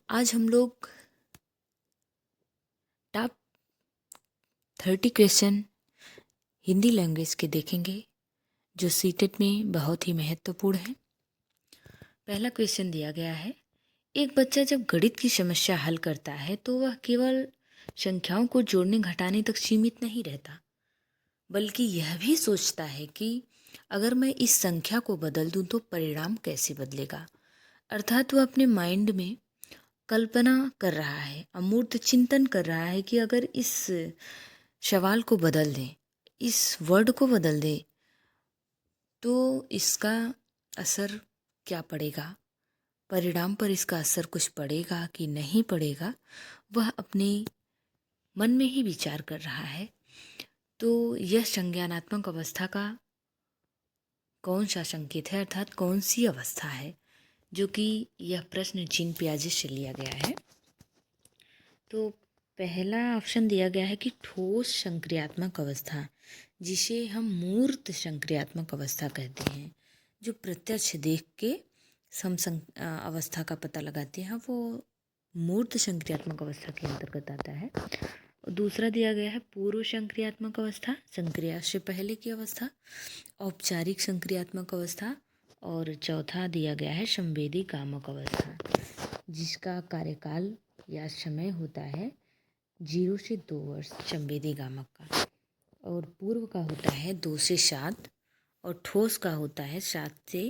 आज हम लोग टॉप 30 क्वेश्चन हिंदी लैंग्वेज के देखेंगे जो सीटेट में बहुत ही महत्वपूर्ण है। पहला क्वेश्चन दिया गया है, एक बच्चा जब गणित की समस्या हल करता है तो वह केवल संख्याओं को जोड़ने घटाने तक सीमित नहीं रहता, बल्कि यह भी सोचता है कि अगर मैं इस संख्या को बदल दूं तो परिणाम कैसे बदलेगा। अर्थात वह अपने माइंड में कल्पना कर रहा है, अमूर्त चिंतन कर रहा है कि अगर इस सवाल को बदल दें, इस वर्ड को बदल दें तो इसका असर क्या पड़ेगा, परिणाम पर इसका असर कुछ पड़ेगा कि नहीं पड़ेगा, वह अपने मन में ही विचार कर रहा है। तो यह संज्ञानात्मक अवस्था का कौन सा संकेत है, अर्थात कौन सी अवस्था है, जो कि यह प्रश्न जीन पियाजे से लिया गया है। तो पहला ऑप्शन दिया गया है कि ठोस संक्रियात्मक अवस्था, जिसे हम मूर्त संक्रियात्मक अवस्था कहते हैं, जो प्रत्यक्ष देख के अवस्था का पता लगाते हैं, वो मूर्त संक्रियात्मक अवस्था के अंतर्गत आता है। दूसरा दिया गया है पूर्व संक्रियात्मक अवस्था, संक्रिया से पहले की अवस्था, औपचारिक संक्रियात्मक अवस्था, और चौथा दिया गया है संवेदी कामक अवस्था, जिसका कार्यकाल या समय होता है 0 से 2 वर्ष संवेदी गामक का, और पूर्व का होता है 2 से 7, और ठोस का होता है 7 से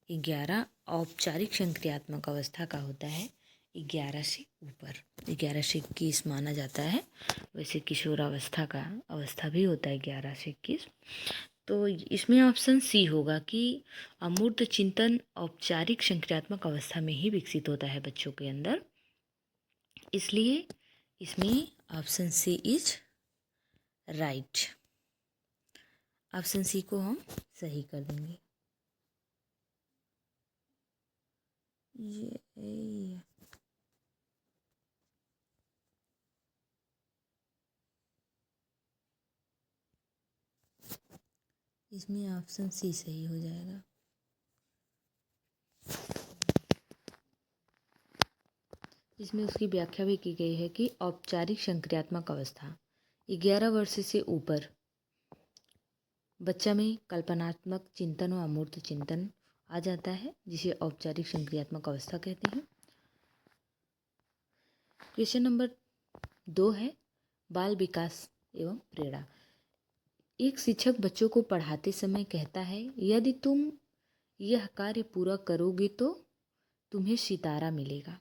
11, औपचारिक संक्रियात्मक अवस्था का होता है 11 से ऊपर, 11 से 21 माना जाता है। वैसे किशोरावस्था का अवस्था भी होता है 11 से 21। तो इसमें ऑप्शन सी होगा कि अमूर्त चिंतन औपचारिक संक्रियात्मक अवस्था में ही विकसित होता है बच्चों के अंदर, इसलिए इसमें option C is right. Option C को हम सही कर देंगे। ये इसमें ऑप्शन सी सही हो जाएगा। इसमें उसकी व्याख्या भी की गई है कि औपचारिक संक्रियात्मक अवस्था 11 वर्ष से ऊपर बच्चा में कल्पनात्मक चिंतन और अमूर्त चिंतन आ जाता है, जिसे औपचारिक संक्रियात्मक अवस्था कहते हैं। क्वेश्चन नंबर 2 है बाल विकास एवं प्रेरणा। एक शिक्षक बच्चों को पढ़ाते समय कहता है, यदि तुम यह कार्य पूरा करोगे तो तुम्हें सितारा मिलेगा।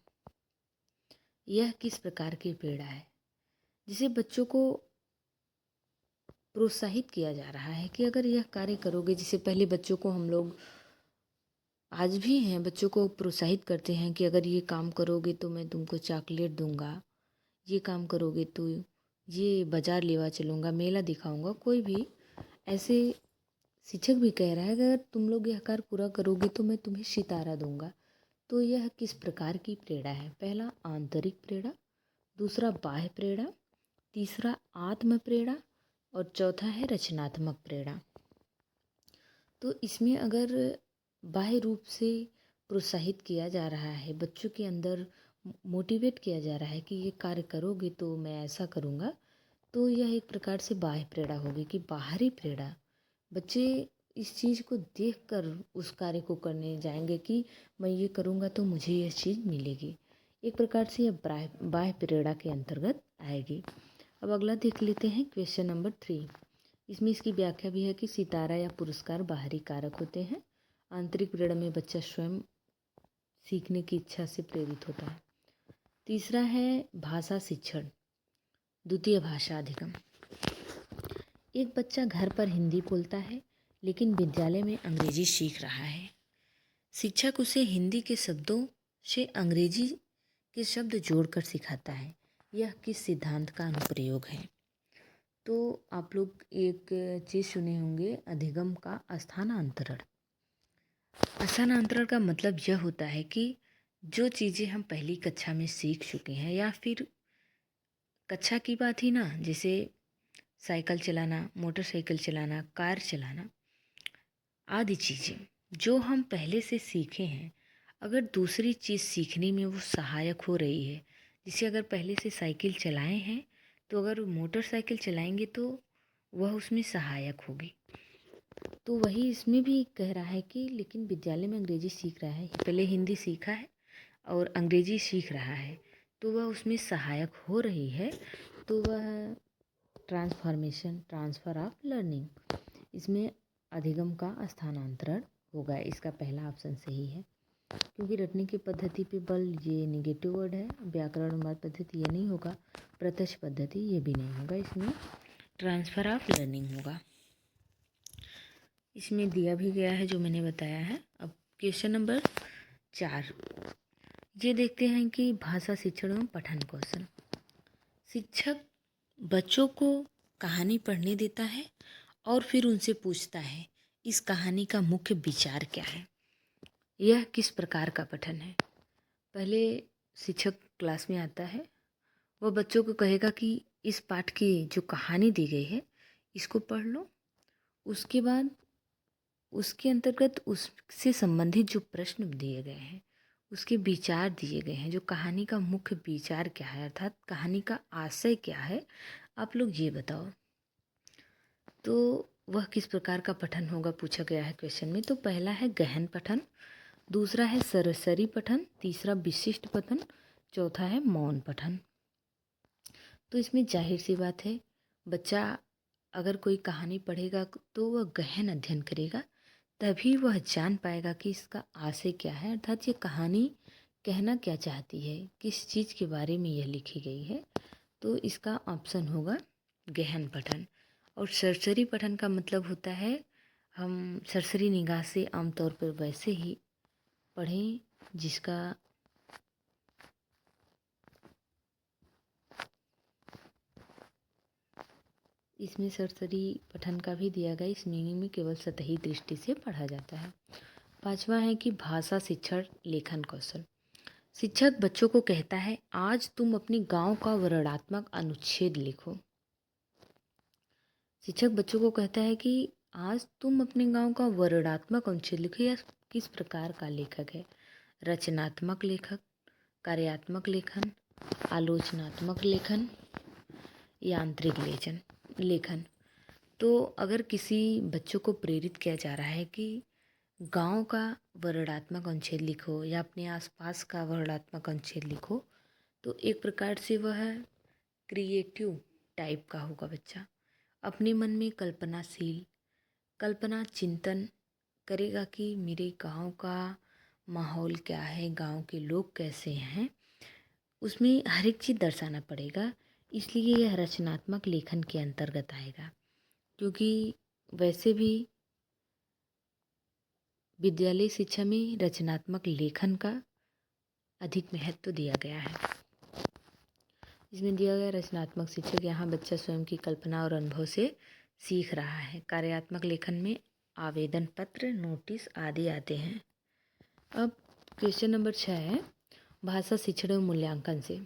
यह किस प्रकार की प्रेरणा है, जिसे बच्चों को प्रोत्साहित किया जा रहा है कि अगर यह कार्य करोगे, जिसे पहले बच्चों को हम लोग आज भी हैं, बच्चों को प्रोत्साहित करते हैं कि अगर ये काम करोगे तो मैं तुमको चॉकलेट दूंगा, ये काम करोगे तो ये बाजार लेवा चलूँगा, मेला दिखाऊंगा। कोई भी ऐसे शिक्षक भी कह रहा है कि अगर तुम लोग यह कार्य पूरा करोगे तो मैं तुम्हें सितारा दूंगा। तो यह किस प्रकार की प्रेरणा है? पहला आंतरिक प्रेरणा, दूसरा बाह्य प्रेरणा, तीसरा आत्म प्रेरणा, और चौथा है रचनात्मक प्रेरणा। तो इसमें अगर बाह्य रूप से प्रोत्साहित किया जा रहा है, बच्चों के अंदर मोटिवेट किया जा रहा है कि ये कार्य करोगे तो मैं ऐसा करूँगा, तो यह एक प्रकार से बाह्य प्रेरणा होगी। कि बाहरी प्रेरणा, बच्चे इस चीज़ को देखकर उस कार्य को करने जाएंगे कि मैं ये करूँगा तो मुझे यह चीज़ मिलेगी। एक प्रकार से यह बाह्य प्रेरणा के अंतर्गत आएगी। अब अगला देख लेते हैं क्वेश्चन नंबर 3। इसमें इसकी व्याख्या भी है कि सितारा या पुरस्कार बाहरी कारक होते हैं। आंतरिक प्रेरणा में बच्चा स्वयं सीखने की इच्छा से प्रेरित होता है। तीसरा है भाषा शिक्षण, द्वितीय भाषा अधिगम। एक बच्चा घर पर हिंदी बोलता है लेकिन विद्यालय में अंग्रेजी सीख रहा है। शिक्षक उसे हिंदी के शब्दों से अंग्रेजी के शब्द जोड़कर सिखाता है। यह किस सिद्धांत का अनुप्रयोग है? तो आप लोग एक चीज़ सुने होंगे, अधिगम का स्थानांतरण। स्थानांतरण का मतलब यह होता है कि जो चीज़ें हम पहली कक्षा में सीख चुके हैं, या फिर कक्षा की बात ही ना, जैसे साइकिल चलाना, मोटरसाइकिल चलाना, कार चलाना आदि चीज़ें जो हम पहले से सीखे हैं, अगर दूसरी चीज़ सीखने में वो सहायक हो रही है, जैसे अगर पहले से साइकिल चलाए हैं तो अगर मोटरसाइकिल चलाएंगे तो वह उसमें सहायक होगी। तो वही इसमें भी कह रहा है कि लेकिन विद्यालय में अंग्रेजी सीख रहा है, पहले हिंदी सीखा है और अंग्रेजी सीख रहा है, तो वह उसमें सहायक हो रही है, तो वह ट्रांसफ़र ऑफ लर्निंग, इसमें अधिगम का स्थानांतरण होगा। इसका पहला ऑप्शन सही है, क्योंकि रटने की पद्धति पे बल ये निगेटिव वर्ड है, व्याकरण अनुवाद पद्धति ये नहीं होगा, प्रत्यक्ष पद्धति ये भी नहीं होगा, इसमें ट्रांसफ़र ऑफ लर्निंग होगा। इसमें दिया भी गया है जो मैंने बताया है। अब क्वेश्चन नंबर 4 ये देखते हैं कि भाषा शिक्षण एवं पठन कौशल। शिक्षक बच्चों को कहानी पढ़ने देता है और फिर उनसे पूछता है इस कहानी का मुख्य विचार क्या है, यह किस प्रकार का पठन है। पहले शिक्षक क्लास में आता है, वह बच्चों को कहेगा कि इस पाठ की जो कहानी दी गई है इसको पढ़ लो, उसके बाद उसके अंतर्गत उससे संबंधित जो प्रश्न दिए गए हैं उसके विचार दिए गए हैं, जो कहानी का मुख्य विचार क्या है अर्थात कहानी का आशय क्या है, आप लोग ये बताओ। तो वह किस प्रकार का पठन होगा पूछा गया है क्वेश्चन में। तो पहला है गहन पठन, दूसरा है सरसरी पठन, तीसरा विशिष्ट पठन, चौथा है मौन पठन। तो इसमें जाहिर सी बात है, बच्चा अगर कोई कहानी पढ़ेगा तो वह गहन अध्ययन करेगा, तभी वह जान पाएगा कि इसका आशय क्या है, अर्थात ये कहानी कहना क्या चाहती है, किस चीज़ के बारे में यह लिखी गई है। तो इसका ऑप्शन होगा गहन पठन। और सरसरी पठन का मतलब होता है हम सरसरी निगाह से आमतौर पर वैसे ही पढ़ें जिसका इसमें सरसरी पठन का भी दिया गया, इस मीनिंग में केवल सतही दृष्टि से पढ़ा जाता है। पांचवा है कि भाषा शिक्षण लेखन कौशल। शिक्षक बच्चों को कहता है आज तुम अपनी गांव का वर्णनात्मक अनुच्छेद लिखो। शिक्षक बच्चों को कहता है कि आज तुम अपने गांव का वर्णनात्मक अनुच्छेद लिखो। यह किस प्रकार का लेखक है, रचनात्मक लेखक, कार्यात्मक लेखन, आलोचनात्मक लेखन, यांत्रिक लेखन। तो अगर किसी बच्चों को प्रेरित किया जा रहा है कि गांव का वर्णनात्मक अनुच्छेद लिखो या अपने आसपास का वर्णनात्मक अनुच्छेद लिखो, तो एक प्रकार से वह क्रिएटिव टाइप का होगा बच्चा, अपने मन में कल्पना चिंतन करेगा कि मेरे गांव का माहौल क्या है, गांव के लोग कैसे हैं, उसमें हर एक चीज़ दर्शाना पड़ेगा। इसलिए यह रचनात्मक लेखन के अंतर्गत आएगा, क्योंकि वैसे भी विद्यालय शिक्षा में रचनात्मक लेखन का अधिक महत्व दिया गया है। इसमें दिया गया रचनात्मक शिक्षक, यहाँ बच्चा स्वयं की कल्पना और अनुभव से सीख रहा है। कार्यात्मक लेखन में आवेदन पत्र, नोटिस आदि आते हैं। अब क्वेश्चन नंबर 6 है भाषा शिक्षण और मूल्यांकन से।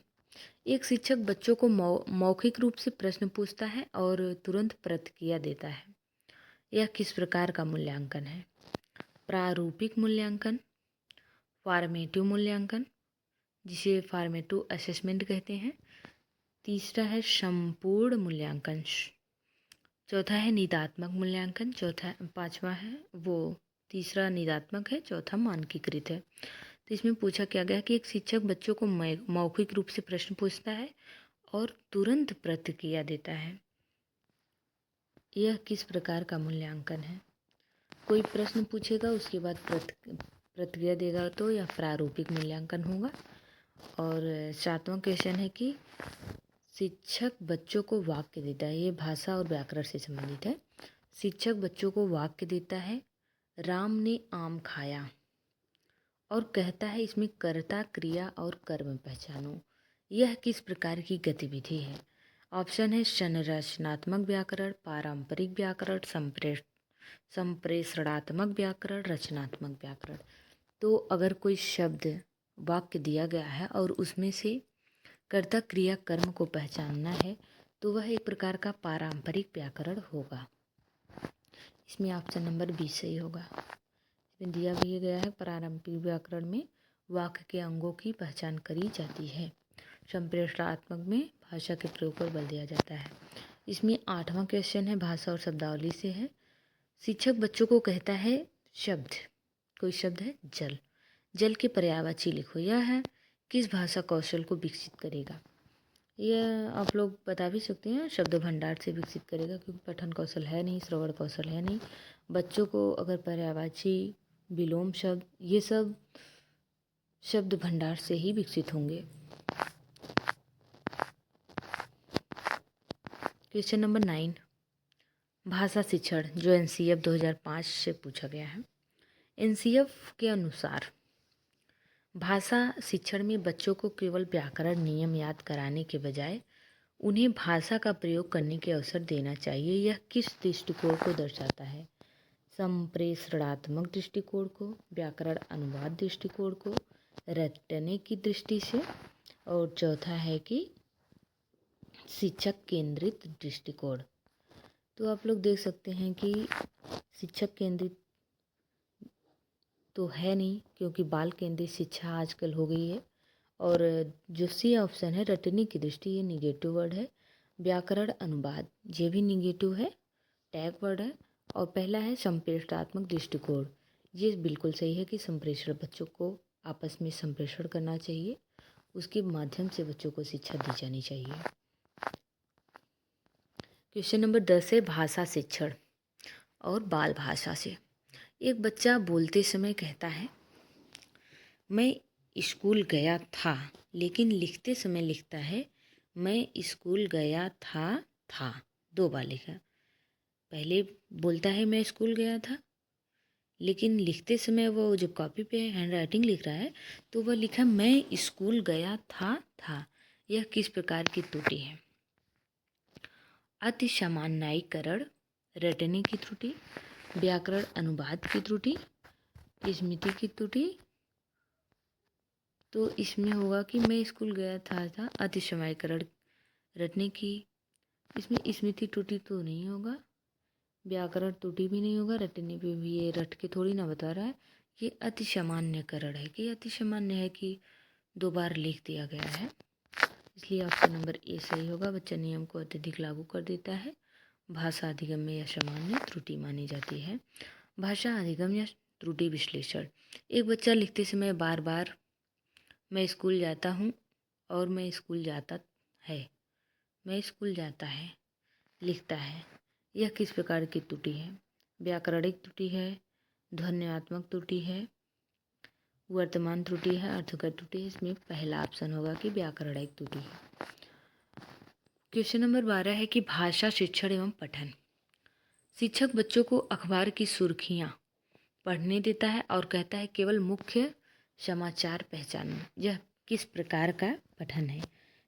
एक शिक्षक बच्चों को मौखिक रूप से प्रश्न पूछता है और तुरंत प्रतिक्रिया देता है, यह किस प्रकार का मूल्यांकन है। प्रारूपिक मूल्यांकन, फॉर्मेटिव मूल्यांकन जिसे फॉर्मेटिव असेसमेंट कहते हैं, तीसरा है संपूर्ण मूल्यांकन, चौथा है निदात्मक मूल्यांकन, पांचवा है वो तीसरा निदात्मक है, चौथा मानकीकृत है। तो इसमें पूछा क्या गया कि एक शिक्षक बच्चों को मौखिक रूप से प्रश्न पूछता है और तुरंत प्रतिक्रिया देता है, यह किस प्रकार का मूल्यांकन है। कोई प्रश्न पूछेगा उसके बाद प्रतिक्रिया देगा तो यह प्रारूपिक मूल्यांकन होगा। और 7वां क्वेश्चन है कि शिक्षक बच्चों को वाक्य देता है, ये भाषा और व्याकरण से संबंधित है। शिक्षक बच्चों को वाक्य देता है, राम ने आम खाया, और कहता है इसमें कर्ता, क्रिया और कर्म पहचानो, यह किस प्रकार की गतिविधि है। ऑप्शन है संरचनात्मक व्याकरण, पारंपरिक व्याकरण, संप्रेषणात्मक व्याकरण, रचनात्मक व्याकरण। तो अगर कोई शब्द वाक्य दिया गया है और उसमें से कर्ता, क्रिया, कर्म को पहचानना है तो वह एक प्रकार का पारंपरिक व्याकरण होगा। इसमें ऑप्शन नंबर 20 सही होगा। इसमें दिया भी गया है पारंपरिक व्याकरण में वाक्य के अंगों की पहचान करी जाती है। संप्रेषणात्मक में भाषा के प्रयोग पर बल दिया जाता है। इसमें 8वां क्वेश्चन है, भाषा और शब्दावली से है। शिक्षक बच्चों को कहता है शब्द, कोई शब्द है जल। जल के पर्यायवाची लिखो। यह है किस भाषा कौशल को विकसित करेगा। यह आप लोग बता भी सकते हैं, शब्द भंडार से विकसित करेगा, क्योंकि पठन कौशल है नहीं, श्रवण कौशल है नहीं। बच्चों को अगर पर्यायवाची, विलोम शब्द, ये सब शब्द भंडार से ही विकसित होंगे। क्वेश्चन नंबर 9, भाषा शिक्षण, जो एनसीएफ 2005 से पूछा गया है। एनसीएफ के अनुसार भाषा शिक्षण में बच्चों को केवल व्याकरण नियम याद कराने के बजाय उन्हें भाषा का प्रयोग करने के अवसर देना चाहिए। यह किस दृष्टिकोण को दर्शाता है। संप्रेषणात्मक दृष्टिकोण को, व्याकरण अनुवाद दृष्टिकोण को, रटने की दृष्टि से, और चौथा है कि शिक्षक केंद्रित दृष्टिकोण। तो आप लोग देख सकते हैं कि शिक्षक केंद्रित तो है नहीं, क्योंकि बाल केंद्रित शिक्षा आजकल हो गई है। और जो सी ऑप्शन है, रटने की दृष्टि, ये निगेटिव वर्ड है। व्याकरण अनुवाद, ये भी निगेटिव है, टैग वर्ड है। और पहला है संप्रेषणात्मक दृष्टिकोण, ये बिल्कुल सही है कि संप्रेषण, बच्चों को आपस में संप्रेषण करना चाहिए, उसके माध्यम से बच्चों को शिक्षा दी जानी चाहिए। क्वेश्चन नंबर 10 है, भाषा शिक्षण और बाल भाषा से। एक बच्चा बोलते समय कहता है मैं स्कूल गया था, लेकिन लिखते समय लिखता है मैं स्कूल गया था। 2 बार लिखा। पहले बोलता है मैं स्कूल गया था, लेकिन लिखते समय वो जब कॉपी पे हैंड राइटिंग लिख रहा है तो वह लिखा मैं स्कूल गया था। यह किस प्रकार की त्रुटि है। अति सामान्यीकरण, रटने की त्रुटि, व्याकरण अनुवाद की त्रुटि, स्मृति की त्रुटि। तो इसमें होगा कि मैं स्कूल गया था, अति सामान्यीकरण, रटने की। इसमें स्मृति त्रुटि तो नहीं होगा, व्याकरण त्रुटि भी नहीं होगा, रटने पे भी ये रट के थोड़ी ना बता रहा है। ये अति सामान्यकरण है कि अति सामान्य है कि 2 बार लिख दिया गया है, इसलिए आपका नंबर ए सही होगा। बच्चा नियम को अत्यधिक लागू कर देता है। भाषा अधिगम्य या सामान्य त्रुटि मानी जाती है। भाषा अधिगम या त्रुटि विश्लेषण, एक बच्चा लिखते समय बार बार मैं स्कूल जाता हूँ और मैं स्कूल जाता है, मैं स्कूल जाता है लिखता है। यह किस प्रकार की त्रुटि है। व्याकरणिक त्रुटि है, ध्वन्यात्मक त्रुटि है, वर्तमान त्रुटि है, अर्थगत त्रुटि है। इसमें पहला ऑप्शन होगा कि व्याकरणिक त्रुटि है। क्वेश्चन नंबर 12 है कि भाषा शिक्षण एवं पठन। शिक्षक बच्चों को अखबार की सुर्खियां पढ़ने देता है और कहता है केवल मुख्य समाचार पहचानो। यह किस प्रकार का पठन है।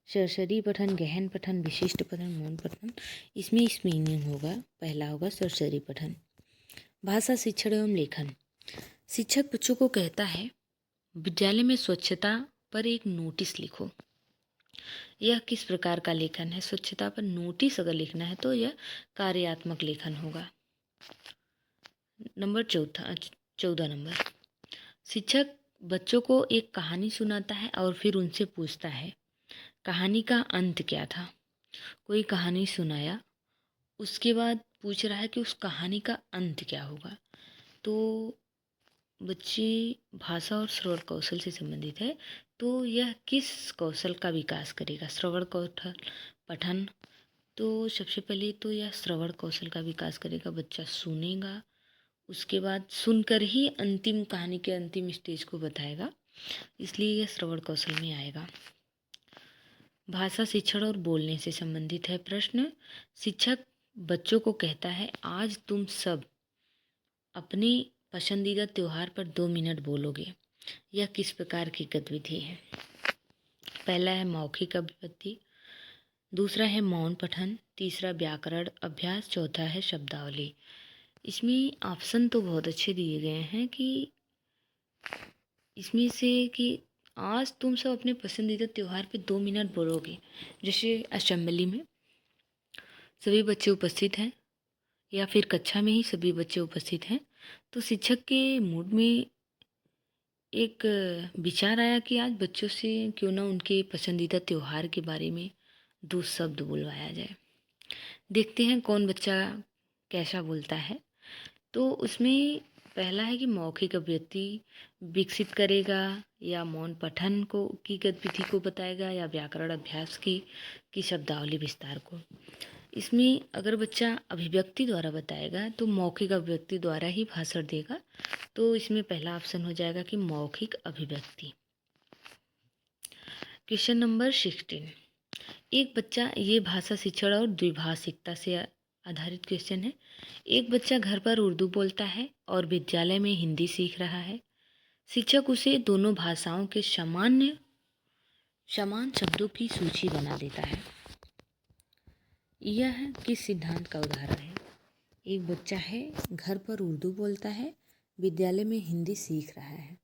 सरसरी पठन, गहन पठन, विशिष्ट पठन, मौन पठन। इसमें मीनिंग होगा, पहला होगा सरसरी पठन। भाषा शिक्षण एवं लेखन, शिक्षक बच्चों को कहता है विद्यालय में स्वच्छता पर एक नोटिस लिखो। यह किस प्रकार का लेखन है। स्वच्छता पर नोटिस अगर लिखना है तो यह कार्यात्मक लेखन होगा। नंबर 14 नंबर, शिक्षक बच्चों को एक कहानी सुनाता है और फिर उनसे पूछता है कहानी का अंत क्या था। कोई कहानी सुनाया, उसके बाद पूछ रहा है कि उस कहानी का अंत क्या होगा। तो बच्चे भाषा और श्रवण कौशल से संबंधित है, तो यह किस कौशल का विकास करेगा। श्रवण कौशल, पठन। तो सबसे पहले तो यह श्रवण कौशल का विकास करेगा। बच्चा सुनेगा, उसके बाद सुनकर ही अंतिम कहानी के अंतिम स्टेज को बताएगा, इसलिए यह श्रवण कौशल में आएगा। भाषा शिक्षण और बोलने से संबंधित है प्रश्न। शिक्षक बच्चों को कहता है आज तुम सब अपने पसंदीदा त्योहार पर 2 मिनट बोलोगे। यह किस प्रकार की गतिविधि है। पहला है मौखिक अभिव्यक्ति, दूसरा है मौन पठन, तीसरा व्याकरण अभ्यास, चौथा है शब्दावली। इसमें ऑप्शन तो बहुत अच्छे दिए गए हैं कि इसमें से कि आज तुम सब अपने पसंदीदा त्योहार पे 2 मिनट बोलोगे। जैसे असेंबली में सभी बच्चे उपस्थित हैं या फिर कक्षा में ही सभी बच्चे उपस्थित हैं, तो शिक्षक के मूड में एक विचार आया कि आज बच्चों से क्यों ना उनके पसंदीदा त्योहार के बारे में 2 शब्द बुलवाया जाए। देखते हैं कौन बच्चा कैसा बोलता है। तो उसमें पहला है कि मौखिक अभिव्यक्ति विकसित करेगा, या मौन पठन को की गतिविधि को बताएगा, या व्याकरण अभ्यास की शब्दावली विस्तार को। इसमें अगर बच्चा अभिव्यक्ति द्वारा बताएगा तो मौखिक अभिव्यक्ति द्वारा ही भाषण देगा। तो इसमें पहला ऑप्शन हो जाएगा कि मौखिक अभिव्यक्ति। Question number 16। एक बच्चा, ये भाषा शिक्षण और द्विभाषिकता से आधारित क्वेश्चन है। एक बच्चा घर पर उर्दू बोलता है और विद्यालय में हिंदी सीख रहा है। शिक्षक उसे दोनों भाषाओं के समान शब्दों की सूची बना देता है। यह किस सिद्धांत का उदाहरण है? एक बच्चा है, घर पर उर्दू बोलता है, विद्यालय में हिंदी सीख रहा है।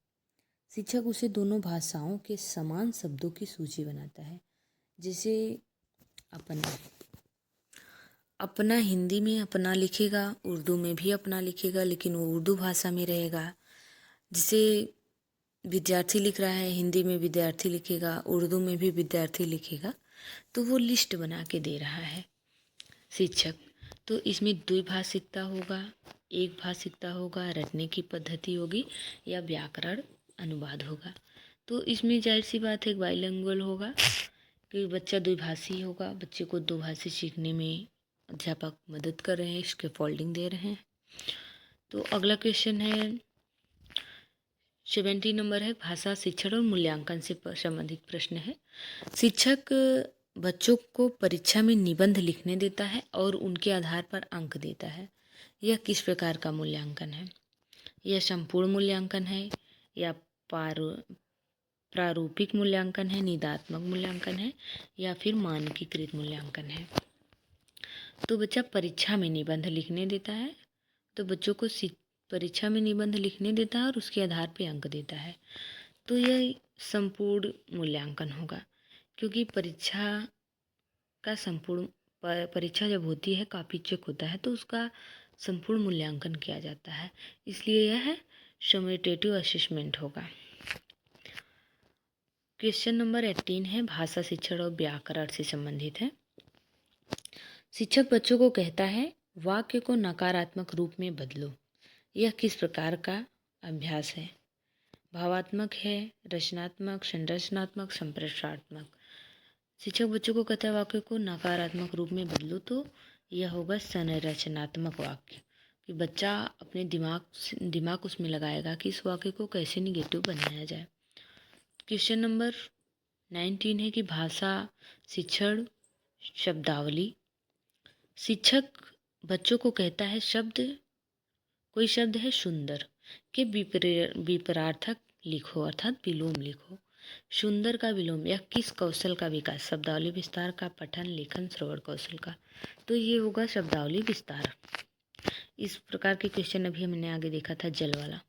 शिक्षक उसे दोनों भाषाओं के समान शब्दों की सूची बनाता है। जैसे अपना हिंदी में अपना लिखेगा, उर्दू में भी अपना लिखेगा, लेकिन वो उर्दू भाषा में रहेगा। जिसे विद्यार्थी लिख रहा है, हिंदी में विद्यार्थी लिखेगा, उर्दू में भी विद्यार्थी लिखेगा। तो वो लिस्ट बना के दे रहा है शिक्षक। तो इसमें द्विभाषिकता होगा, एक भाषिकता होगा, रटने की पद्धति होगी, या व्याकरण अनुवाद होगा। तो इसमें जाहिर सी बात है बाइलिंगुअल होगा, कि बच्चा द्विभाषी होगा। बच्चे को दो भाषी सीखने में अध्यापक मदद कर रहे हैं, इसके फोल्डिंग दे रहे हैं। तो अगला क्वेश्चन है 70 नंबर है, भाषा शिक्षण और मूल्यांकन से संबंधित प्रश्न है। शिक्षक बच्चों को परीक्षा में निबंध लिखने देता है और उनके आधार पर अंक देता है। यह किस प्रकार का मूल्यांकन है? यह संपूर्ण मूल्यांकन है, या प्रारूपिक मूल्यांकन है, निदात्मक मूल्यांकन है, या फिर मानकीकृत मूल्यांकन है? तो बच्चा परीक्षा में निबंध लिखने देता है, तो बच्चों को परीक्षा में निबंध लिखने देता है और उसके आधार पर अंक देता है। तो यह संपूर्ण मूल्यांकन होगा, क्योंकि परीक्षा जब होती है, कॉपी चेक होता है, तो उसका संपूर्ण मूल्यांकन किया जाता है। इसलिए यह समेटेटिव असेसमेंट होगा। क्वेश्चन नंबर 18 है, भाषा शिक्षण और व्याकरण से संबंधित है। शिक्षक बच्चों को कहता है, वाक्य को नकारात्मक रूप में बदलो। यह किस प्रकार का अभ्यास है? भावात्मक है, रचनात्मक, संरचनात्मक, संप्रेषणात्मक? शिक्षक बच्चों को कहता है वाक्य को नकारात्मक रूप में बदलो, तो यह होगा संरचनात्मक वाक्य, कि बच्चा अपने दिमाग उसमें लगाएगा कि इस वाक्य को कैसे निगेटिव बनाया जाए। क्वेश्चन नंबर 19 है कि भाषा शिक्षण शब्दावली। शिक्षक बच्चों को कहता है, कोई शब्द है सुंदर के विपरार्थक लिखो, अर्थात विलोम लिखो। सुंदर का विलोम, यह किस कौशल का विकास? शब्दावली विस्तार का, पठन, लेखन, श्रवण कौशल का? तो ये होगा शब्दावली विस्तार। इस प्रकार के क्वेश्चन अभी हमने आगे देखा था, जल वाला।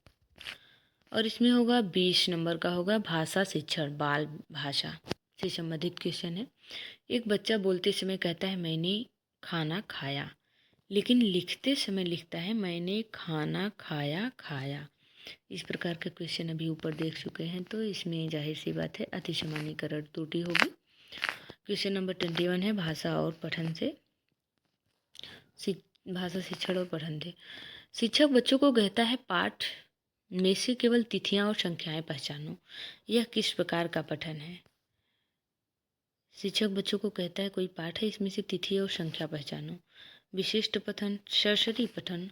और इसमें होगा 20 नंबर का होगा भाषा शिक्षण बाल भाषा से संबंधित क्वेश्चन है। एक बच्चा बोलते समय कहता है, मैंने खाना खाया, लेकिन लिखते समय लिखता है, मैंने खाना खाया खाया। इस प्रकार का क्वेश्चन अभी ऊपर देख चुके हैं, तो इसमें जाहिर सी बात है अतिसामान्यीकरण त्रुटि होगी। क्वेश्चन नंबर 21 है, भाषा और पठन से भाषा शिक्षण और पठन से। शिक्षक बच्चों को कहता है, पाठ में से केवल तिथियां और संख्याएं पहचानो। यह किस प्रकार का पठन है? शिक्षक बच्चों को कहता है, कोई पाठ है, इसमें से तिथि और संख्या पहचानो। विशिष्ट पठन, सरस्वती पठन,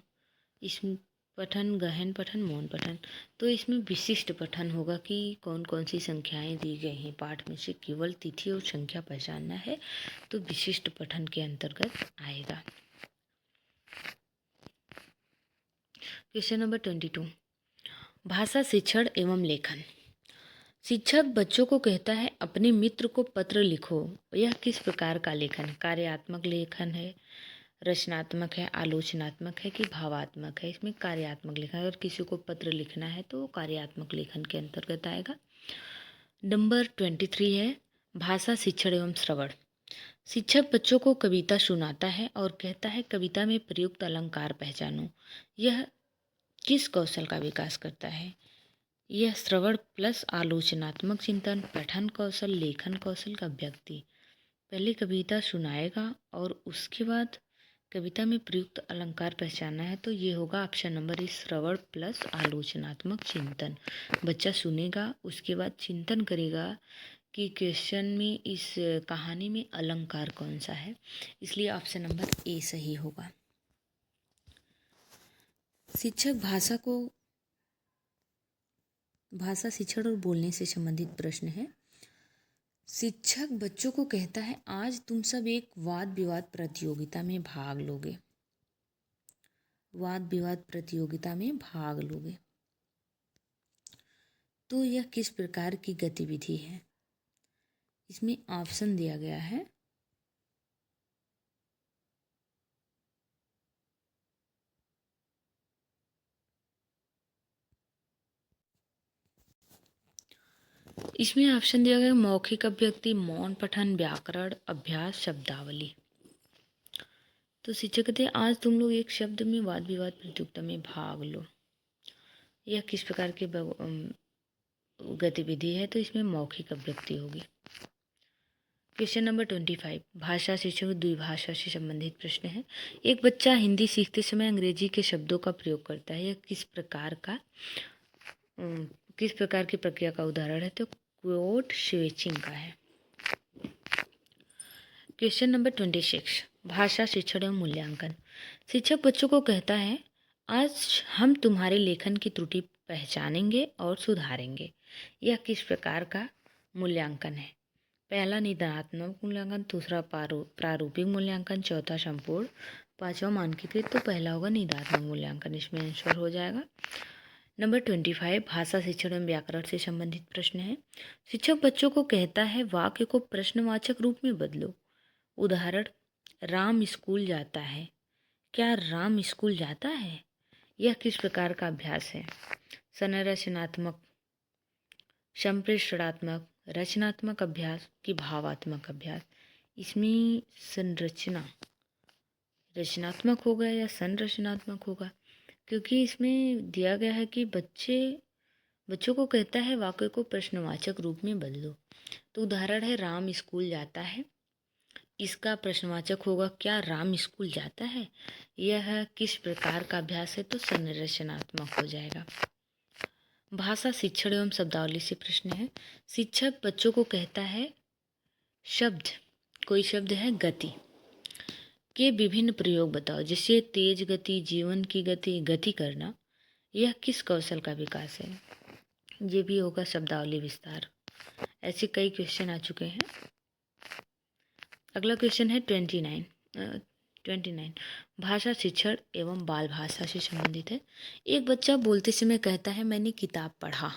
इसमें पठन, गहन पठन, मौन पठन। तो इसमें विशिष्ट पठन होगा कि कौन कौन सी संख्याएं दी गई हैं, पाठ में से केवल तिथि और संख्या पहचानना है, तो विशिष्ट पठन के अंतर्गत आएगा। क्वेश्चन नंबर 22, भाषा शिक्षण एवं लेखन। शिक्षक बच्चों को कहता है, अपने मित्र को पत्र लिखो। यह किस प्रकार का लेखन? कार्यात्मक लेखन है, रचनात्मक है, आलोचनात्मक है, कि भावात्मक है? इसमें कार्यात्मक लेखन। अगर किसी को पत्र लिखना है तो कार्यात्मक लेखन के अंतर्गत आएगा। नंबर 23 है, भाषा शिक्षण एवं श्रवण। शिक्षक बच्चों को कविता सुनाता है और कहता है, कविता में प्रयुक्त अलंकार पहचानो। यह किस कौशल का विकास करता है? यह श्रवण प्लस आलोचनात्मक चिंतन, पठन कौशल, लेखन कौशल का व्यक्ति पहले कविता सुनाएगा और उसके बाद कविता में प्रयुक्त अलंकार पहचानना है। तो ये होगा ऑप्शन नंबर इस, श्रवण प्लस आलोचनात्मक चिंतन। बच्चा सुनेगा, उसके बाद चिंतन करेगा कि क्वेश्चन में, इस कहानी में अलंकार कौन सा है, इसलिए ऑप्शन नंबर ए सही होगा। शिक्षक भाषा शिक्षण और बोलने से संबंधित प्रश्न है। शिक्षक बच्चों को कहता है, आज तुम सब एक वाद विवाद प्रतियोगिता में भाग लोगे। वाद विवाद प्रतियोगिता में भाग लोगे, तो यह किस प्रकार की गतिविधि है? इसमें ऑप्शन दिया गया है। इसमें ऑप्शन दिया गया मौखिक अभिव्यक्ति, मौन पठन, व्याकरण अभ्यास, शब्दावली। तो शिक्षक कहते हैं, आज तुम लोग एक शब्द में वाद विवाद प्रतियोगिता में भाग लो। यह किस प्रकार की गतिविधि है? तो इसमें मौखिक अभिव्यक्ति होगी। क्वेश्चन नंबर 25, भाषा शिक्षण द्विभाषा से संबंधित प्रश्न है। एक बच्चा हिंदी सीखते समय अंग्रेजी के शब्दों का प्रयोग करता है। यह किस प्रकार की प्रक्रिया का उदाहरण है? तो कोड स्विचिंग का है। क्वेश्चन नंबर 26, भाषा शिक्षण एवं मूल्यांकन। शिक्षक बच्चों को कहता है, आज हम तुम्हारे लेखन की त्रुटि पहचानेंगे और सुधारेंगे। यह किस प्रकार का मूल्यांकन है? पहला निदानात्मक मूल्यांकन, दूसरा प्रारूपिक मूल्यांकन, चौथा संपूर्ण, पांचवा मानकीकृत। तो पहला होगा निदानात्मक मूल्यांकन, इसमें आंसर हो जाएगा। नंबर 25, भाषा शिक्षण एवं व्याकरण से संबंधित प्रश्न है। शिक्षक बच्चों को कहता है, वाक्य को प्रश्नवाचक रूप में बदलो। उदाहरण, राम स्कूल जाता है। क्या राम स्कूल जाता है? यह किस प्रकार का अभ्यास है? संरचनात्मक, संप्रेषणात्मक, रचनात्मक अभ्यास कि भावात्मक अभ्यास? इसमें रचनात्मक होगा या संरचनात्मक होगा? क्योंकि इसमें दिया गया है कि बच्चों को कहता है वाक्य को प्रश्नवाचक रूप में बदलो। तो उदाहरण है, राम स्कूल जाता है। इसका प्रश्नवाचक होगा, क्या राम स्कूल जाता है? यह किस प्रकार का अभ्यास है? तो संरचनात्मक हो जाएगा। भाषा शिक्षण एवं शब्दावली से प्रश्न है। शिक्षक बच्चों को कहता है, कोई शब्द है गति के विभिन्न प्रयोग बताओ। जैसे तेज गति, जीवन की गति करना। यह किस कौशल का विकास है? ये भी होगा शब्दावली विस्तार। ऐसे कई क्वेश्चन आ चुके हैं। अगला क्वेश्चन है 29, भाषा शिक्षण एवं बाल भाषा से संबंधित है। एक बच्चा बोलते समय कहता है, मैंने किताब पढ़ा।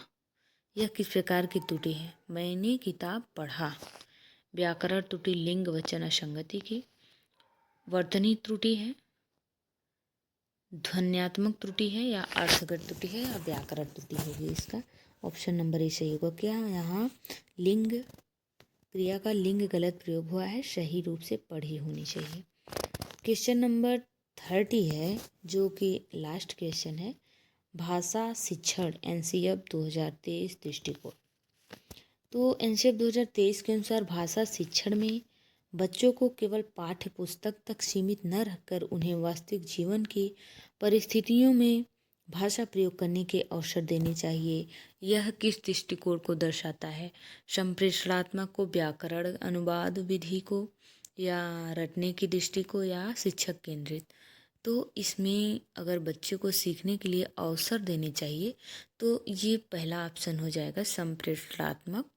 यह किस प्रकार की त्रुटि है? मैंने किताब पढ़ा। व्याकरण त्रुटि, लिंग वचन असंगति की। वर्तनी त्रुटि है, ध्वन्यात्मक त्रुटि है, या अर्थगत त्रुटि है, या व्याकरण त्रुटि होगी। इसका ऑप्शन नंबर ए सही होगा। क्या यहाँ क्रिया का लिंग गलत प्रयोग हुआ है? सही रूप से पढ़ी होनी चाहिए। क्वेश्चन नंबर 30 है, जो कि लास्ट क्वेश्चन है। भाषा शिक्षण एनसीएफ 2023 दृष्टिकोण। तो एनसीएफ 2023 के अनुसार भाषा शिक्षण में बच्चों को केवल पाठ्य पुस्तक तक सीमित न रखकर उन्हें वास्तविक जीवन की परिस्थितियों में भाषा प्रयोग करने के अवसर देने चाहिए। यह किस दृष्टिकोण को दर्शाता है? संप्रेषणात्मक को, व्याकरण अनुवाद विधि को, या रटने की दृष्टि को, या शिक्षक केंद्रित? तो इसमें अगर बच्चे को सीखने के लिए अवसर देने चाहिए तो ये पहला ऑप्शन हो जाएगा, संप्रेषणात्मक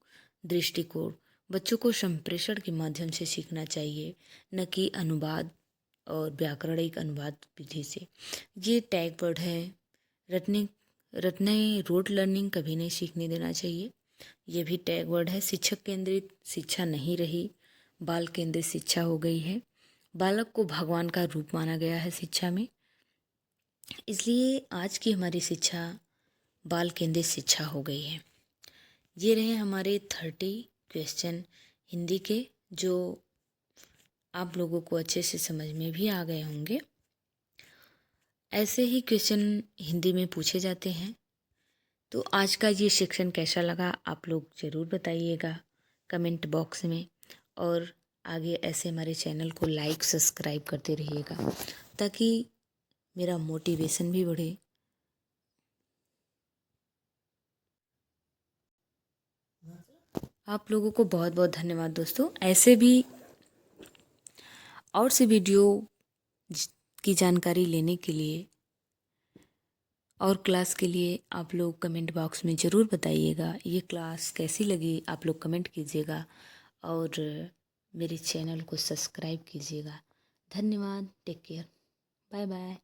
दृष्टिकोण। बच्चों को संप्रेषण के माध्यम से सीखना चाहिए, न कि अनुवाद और व्याकरणिक अनुवाद विधि से। ये टैग वर्ड है। रटने रोड लर्निंग कभी नहीं सीखने देना चाहिए। ये भी टैग वर्ड है। शिक्षक केंद्रित शिक्षा नहीं रही, बाल केंद्रित शिक्षा हो गई है। बालक को भगवान का रूप माना गया है शिक्षा में, इसलिए आज की हमारी शिक्षा बाल केंद्रित शिक्षा हो गई है। ये रहे हमारे 30 क्वेश्चन हिंदी के, जो आप लोगों को अच्छे से समझ में भी आ गए होंगे। ऐसे ही क्वेश्चन हिंदी में पूछे जाते हैं। तो आज का ये सेक्शन कैसा लगा आप लोग ज़रूर बताइएगा कमेंट बॉक्स में, और आगे ऐसे हमारे चैनल को लाइक सब्सक्राइब करते रहिएगा ताकि मेरा मोटिवेशन भी बढ़े। आप लोगों को बहुत बहुत धन्यवाद दोस्तों। ऐसे भी और से वीडियो की जानकारी लेने के लिए और क्लास के लिए आप लोग कमेंट बॉक्स में ज़रूर बताइएगा। ये क्लास कैसी लगी आप लोग कमेंट कीजिएगा और मेरे चैनल को सब्सक्राइब कीजिएगा। धन्यवाद। Take care. Bye bye.